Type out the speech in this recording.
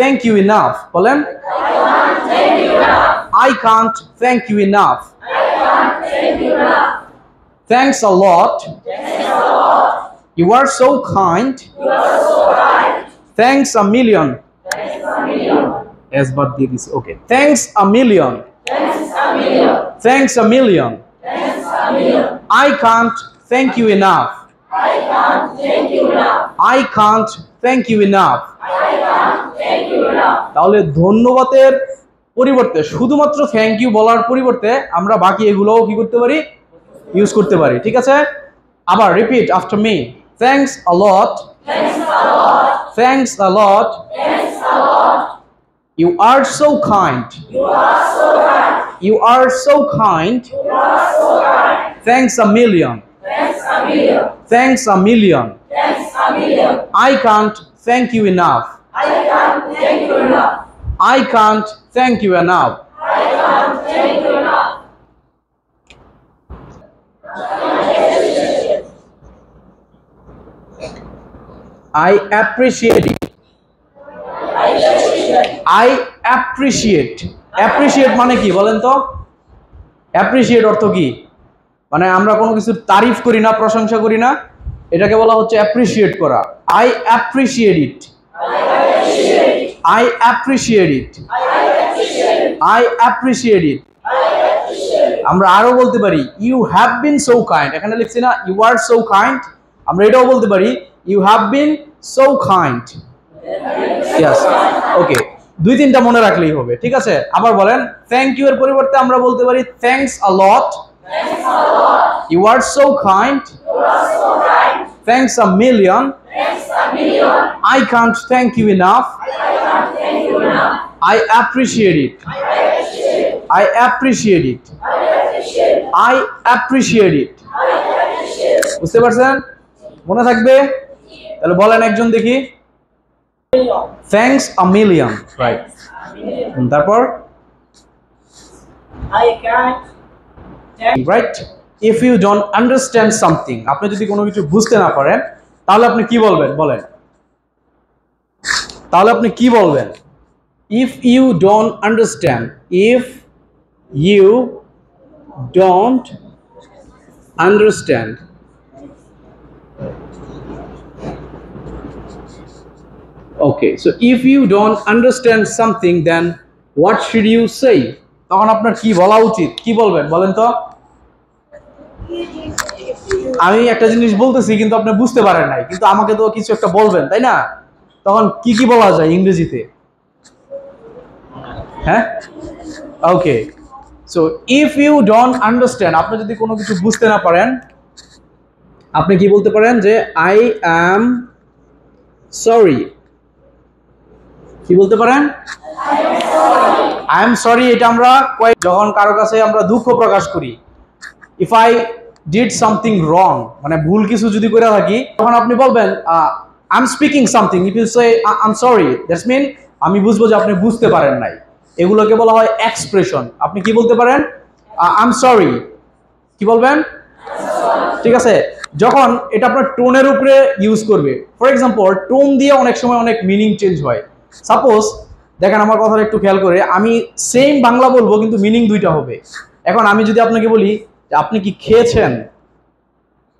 thank you enough. বলেন, I can't thank you enough. Thanks a lot. You are so kind. Thanks a million. Yes, but this is okay. Thanks a million. Thanks a million. I can't thank you enough. I can't thank you enough. তাহলে ধন্যবাদের পরিবর্তে শুধুমাত্র thank you বলার পরিবর্তে আমরা বাকি এগুলোও কি করতে পারি, ইউজ করতে পারি। ঠিক আছে, আবার repeat after me. Thanks a lot. Thanks a lot. You are so kind. You are so kind. Thanks a million. Thanks a million. I can't thank you enough. I can't thank you enough. I appreciate it. I appreciate. Appreciate মানে কি বলেন তো? Appreciate অর্থ কি? মানে আমরা কোনো কিছু তারিফ করি না, প্রশংসা করি না, এটাকে বলা হচ্ছে appreciate করা। I appreciate it. I appreciate it. I appreciate it. আমরা আরো বলতে পারি you have been so kind. এখানে লিখছি না you are so kind, আমরা এটাও বলতে পারি you have been so kind. Yes, okay, দুই তিনটা মনে রাখলেই হবে। ঠিক আছে, আবার বলেন থ্যাংক ইউ এর পরিবর্তে আমরা বলতে পারি thanks a lot. You are so kind. Thanks a million. I can't thank you enough. I appreciate it. I appreciate it. I appreciate it. বুঝতে পারছেন? মনে থাকবে? তাহলে বলেন একজন দেখি। Thanks a million. Right. তারপর I can't. Right. If you don't understand something, আপনি যদি কোনো কিছু বুঝতে না পারেন তাহলে আপনি কি বলবেন? বলেন, তাহলে আপনি কি বলবেন? If you don't understand, if you don't understand, okay, so if you don't understand something, then what should you say? তখন আপনার কি বলা উচিত? কি বলবেন বলেন তো? আমি একটা জিনিস বলতেছি কিন্তু আপনি বুঝতে পারেন নাই, কিন্তু আমাকে তো কিছু একটা বলবেন, তাই না? তখন কি কি বলা যায় ইংরেজিতে? হ্যাঁ, okay, so if you don't understand, আপনি যদি কোনো কিছু বুঝতে না পারেন আপনি কি বলতে পারেন যে আই অ্যাম সরি। কি বলতে পারেন? I am sorry. এটা আমরা যখন কারো কাছে আমরা দুঃখ প্রকাশ করি, if I did something wrong, মানে ভুল কিছু যদি করে থাকি, তখন আপনি বলবেন I am speaking something, if you say I am sorry, that's mean আমি বুঝবো যে আপনি বুঝতে পারেন নাই। এগুলোকে বলা হয় এক্সপ্রেশন। আপনি কি বলতে পারেন? I am sorry. কি বলবেন? ঠিক আছে, যখন এটা আপনার টোনের উপরে ইউজ করবে, ফর এক্সাম্পল টোন দিয়ে অনেক সময় অনেক মিনিং চেঞ্জ হয়। সাপোজ দেখেন, আমার কথাটা একটু খেয়াল করে, আমি সেম বাংলা বলবো কিন্তু মিনিং দুইটা হবে। এখন আমি যদি আপনাকে বলি যে আপনি কি খেয়েছেন,